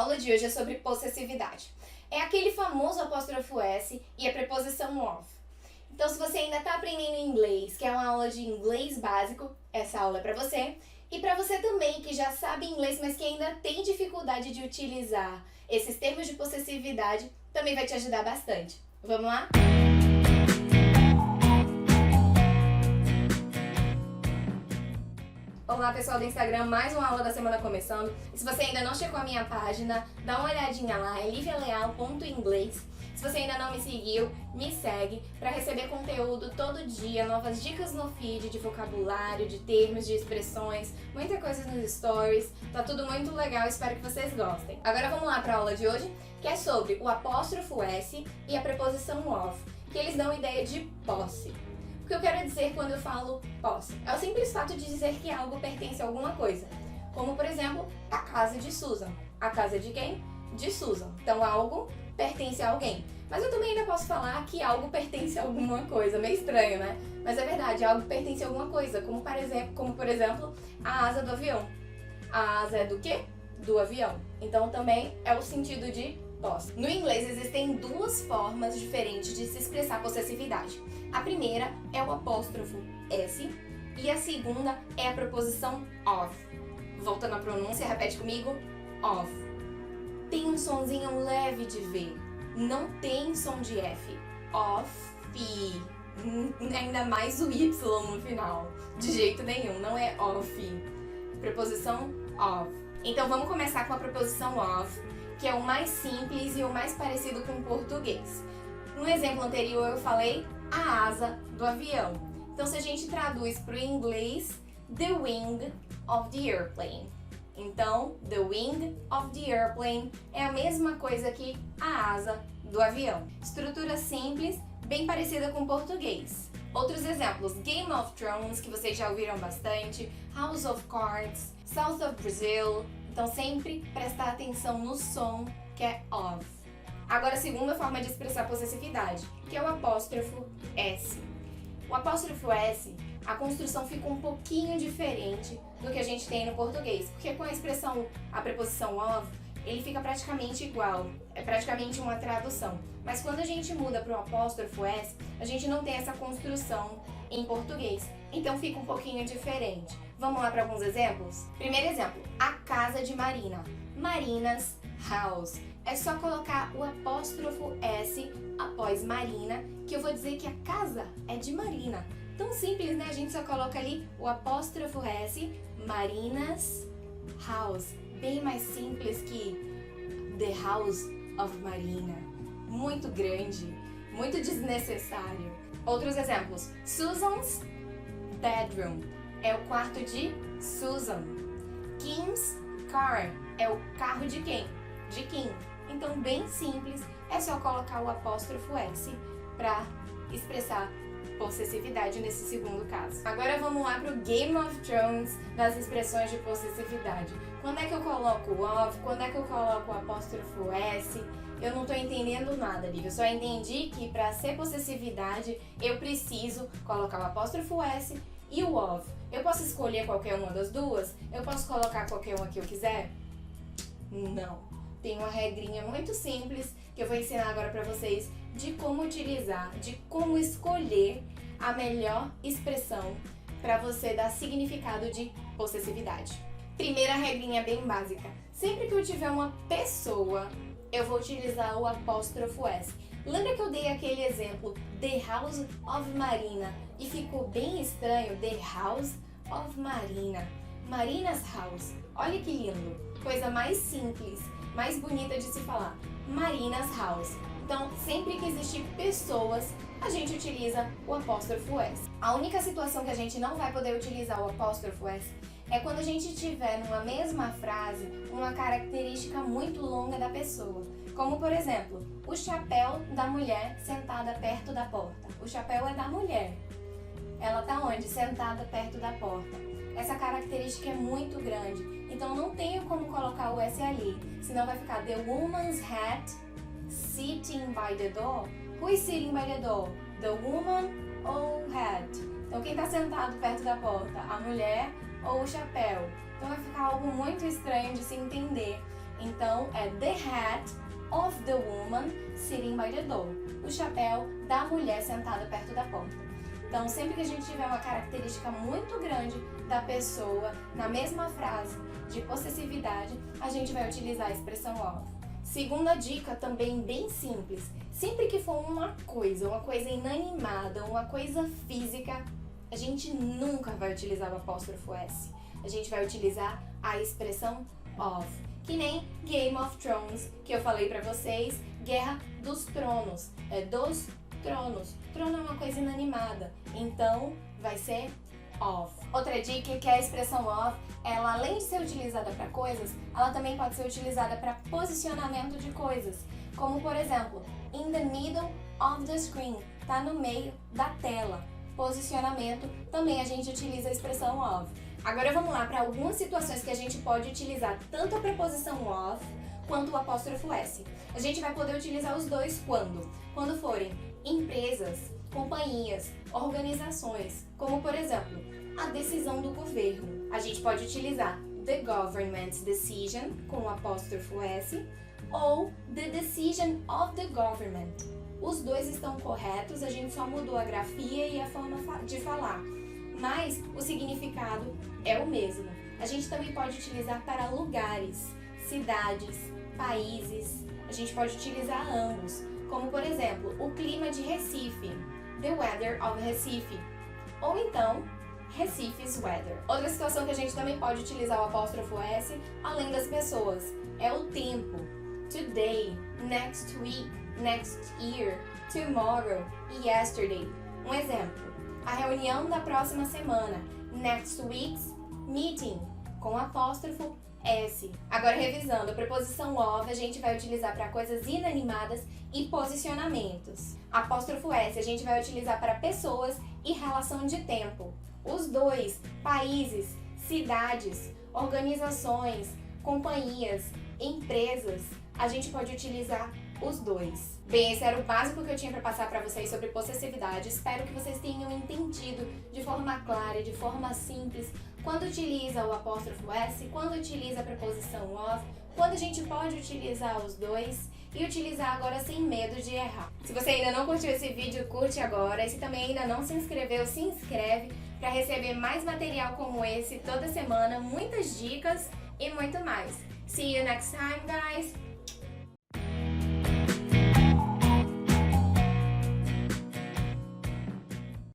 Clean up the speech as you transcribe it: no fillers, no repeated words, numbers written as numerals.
aula de hoje é sobre possessividade. É aquele famoso apóstrofo S e a preposição of. Então, se você ainda está aprendendo inglês, que é uma aula de inglês básico, essa aula é para você. E para você também que já sabe inglês, mas que ainda tem dificuldade de utilizar esses termos de possessividade, também vai te ajudar bastante. Vamos lá? Olá pessoal do Instagram, mais uma aula da semana começando. E se você ainda não chegou à minha página, dá uma olhadinha lá, é livialeal.inglês. Se você ainda não me seguiu, me segue para receber conteúdo todo dia, novas dicas no feed de vocabulário, de termos, de expressões, muita coisa nos stories. Tá tudo muito legal, espero que vocês gostem. Agora vamos lá para a aula de hoje, que é sobre o apóstrofo S e a preposição of, que eles dão ideia de posse. O que eu quero dizer quando eu falo posse? É o simples fato de dizer que algo pertence a alguma coisa. Como, por exemplo, a casa de Susan. A casa de quem? De Susan. Então, algo pertence a alguém. Mas eu também ainda posso falar que algo pertence a alguma coisa. Meio estranho, né? Mas é verdade, algo pertence a alguma coisa. Como, por exemplo, a asa do avião. A asa é do quê? Do avião. Então, também é o sentido de posse. No inglês existem duas formas diferentes de se expressar possessividade. A primeira é o apóstrofo S e a segunda é a preposição of. Voltando à pronúncia, repete comigo, of. Tem um sonzinho leve de V, não tem som de F. Of, ainda mais o Y no final. De jeito nenhum, não é of. Preposição of. Então vamos começar com a preposição of, que é o mais simples e o mais parecido com o português. No exemplo anterior eu falei a asa do avião. Então se a gente traduz para o inglês, the wing of the airplane. Então, the wing of the airplane é a mesma coisa que a asa do avião. Estrutura simples, bem parecida com o português. Outros exemplos, Game of Thrones, que vocês já ouviram bastante, House of Cards, South of Brazil. Então sempre prestar atenção no som, que é of. Agora a segunda forma de expressar possessividade, que é o apóstrofo S. O apóstrofo S, a construção fica um pouquinho diferente do que a gente tem no português, porque com a preposição of, ele fica praticamente igual, é praticamente uma tradução. Mas quando a gente muda para o apóstrofo S, a gente não tem essa construção em português, então fica um pouquinho diferente. Vamos lá para alguns exemplos? Primeiro exemplo, a casa de Marina. Marina's house. É só colocar o apóstrofo S após Marina, que eu vou dizer que a casa é de Marina. Tão simples, né? A gente só coloca ali o apóstrofo S, Marina's house. Bem mais simples que the house of Marina. Muito grande, muito desnecessário. Outros exemplos, Susan's bedroom é o quarto de Susan. Kim's car é o carro de quem? De Kim. Então, bem simples, é só colocar o apóstrofo S para expressar possessividade nesse segundo caso. Agora vamos lá para o Game of Thrones das expressões de possessividade. Quando é que eu coloco o of? Quando é que eu coloco o apóstrofo S? Eu não estou entendendo nada, Lívia. Eu só entendi que para ser possessividade eu preciso colocar o apóstrofo S e o of. Eu posso escolher qualquer uma das duas? Eu posso colocar qualquer uma que eu quiser? Não. Tem uma regrinha muito simples que eu vou ensinar agora para vocês de como utilizar, de como escolher a melhor expressão para você dar significado de possessividade. Primeira regrinha bem básica. Sempre que eu tiver uma pessoa, eu vou utilizar o apóstrofo S. Lembra que eu dei aquele exemplo, The House of Marina, e ficou bem estranho, The House of Marina. Marina's House. Olha que lindo. Coisa mais simples, mais bonita de se falar. Marina's House. Então, sempre que existir pessoas, a gente utiliza o apóstrofo S. A única situação que a gente não vai poder utilizar o apóstrofo S é quando a gente tiver numa mesma frase uma característica muito longa da pessoa. Como, por exemplo, o chapéu da mulher sentada perto da porta. O chapéu é da mulher. Ela tá onde? Sentada perto da porta. Essa característica é muito grande, então não tenho como colocar o S ali, senão vai ficar the woman's hat sitting by the door. Who is sitting by the door? The woman ou hat? Então quem está sentado perto da porta? A mulher ou o chapéu? Então vai ficar algo muito estranho de se entender. Então, é the hat of the woman sitting by the door. O chapéu da mulher sentada perto da porta. Então, sempre que a gente tiver uma característica muito grande da pessoa na mesma frase de possessividade, a gente vai utilizar a expressão of. Segunda dica, também bem simples. Sempre que for uma coisa inanimada, uma coisa física, a gente nunca vai utilizar o apóstrofo S. A gente vai utilizar a expressão of. Que nem Game of Thrones, que eu falei pra vocês, Guerra dos Tronos. É dos tronos. Trono é uma coisa inanimada, então vai ser of. Outra dica é que a expressão of, ela além de ser utilizada para coisas, ela também pode ser utilizada para posicionamento de coisas. Como por exemplo, in the middle of the screen, tá no meio da tela. Posicionamento, também a gente utiliza a expressão of. Agora vamos lá para algumas situações que a gente pode utilizar tanto a preposição of quanto o apóstrofo S. A gente vai poder utilizar os dois quando forem empresas, companhias, organizações, como por exemplo, a decisão do governo. A gente pode utilizar the government's decision com o apóstrofo S ou the decision of the government. Os dois estão corretos, a gente só mudou a grafia e a forma de falar, mas o significado é o mesmo. A gente também pode utilizar para lugares, cidades, países. A gente pode utilizar ambos, como por exemplo, o clima de Recife, the weather of Recife, ou então, Recife's weather. Outra situação que a gente também pode utilizar o apóstrofo S, além das pessoas, é o tempo. Today, next week, next year, tomorrow e yesterday. Um exemplo, a reunião da próxima semana, next week's meeting, com apóstrofo S. Agora revisando, a preposição of a gente vai utilizar para coisas inanimadas e posicionamentos. Apóstrofo S a gente vai utilizar para pessoas e relação de tempo. Os dois, países, cidades, organizações, companhias, empresas, a gente pode utilizar os dois. Bem, esse era o básico que eu tinha para passar para vocês sobre possessividade. Espero que vocês tenham entendido de forma clara, de forma simples, quando utiliza o apóstrofo S, quando utiliza a preposição of, quando a gente pode utilizar os dois e utilizar agora sem medo de errar. Se você ainda não curtiu esse vídeo, curte agora. E se também ainda não se inscreveu, se inscreve para receber mais material como esse toda semana, muitas dicas e muito mais. See you next time, guys!